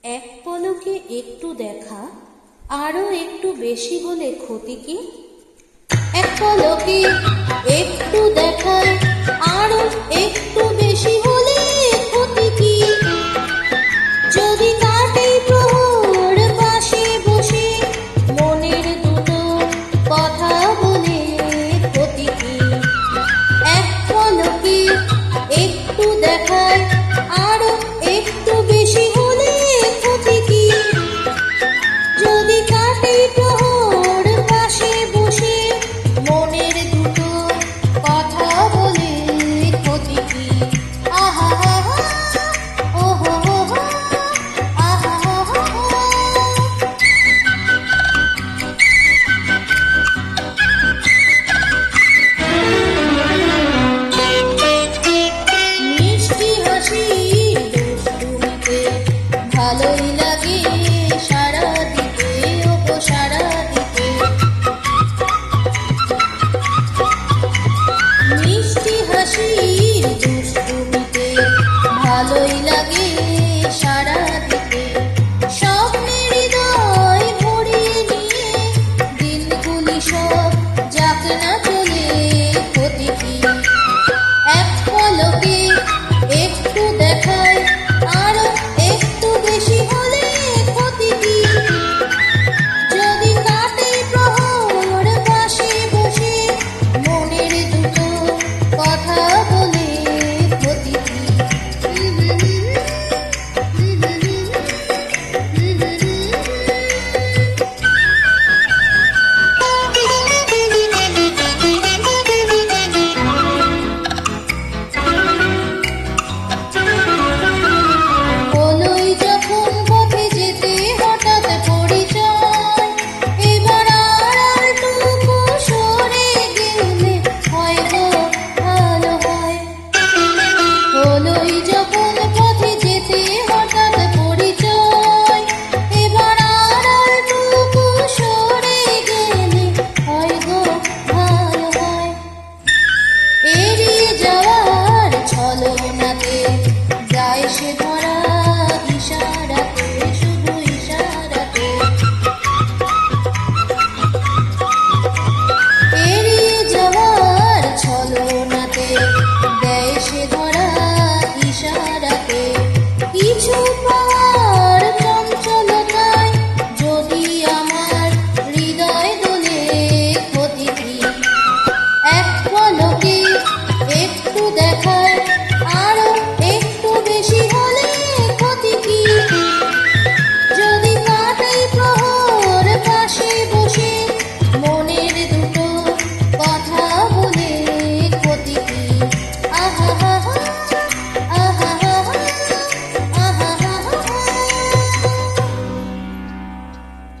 এক পলকে একটু দেখা, আরো একটু বেশি হলে ক্ষতি কি? এক পলকে একটু দেখায়, আরো একটু বেশি হলে ক্ষতি কি? যদি কাটে প্রহর পাশে বসে, মনের দুটো কথা বলে ক্ষতি কি? এক পলকে একটু দেখায়, আরো একটু বেশি হলে ক্ষতি কি? যদি কাটে প্রহর পাশে বসে, মনের দুটো কথা বলে ক্ষতি কি? আহা হা হা, ওহো হো হো, আহা হা হা। মিষ্টি হাসি দুষ্টুমিতে ভালোই লাগে সারা দিতে, ওগো সারা দিতে। মিষ্টি হাসি দুষ্টুমিতে ভালোই লাগে সারা দিতে। স্বপ্নের হৃদয় ভরিয়ে নিয়ে দিনগুলি সব যাক না চলে ক্ষতি কি? এক পলকে একটু দেখায়, আরো একটু বেশি হলে ক্ষতি কি? যদি কাটে প্রহর পাশে বসে, মনের দুটো কথা বলে ক্ষতি কি? হলোই যখন পথে যেতে হঠাৎ পরিচয়, এবার আড়ালটুকু সরে গেলে হয়তো ভালো হয়। হলোই যখন পথে যেতে হঠাৎ পরিচয়, এবার আড়ালটুকু সরে গেলে হয়তো ভালো হয়। এড়িয়ে যাওয়ার ছলনাতে যায় সে ধরা ইশারা।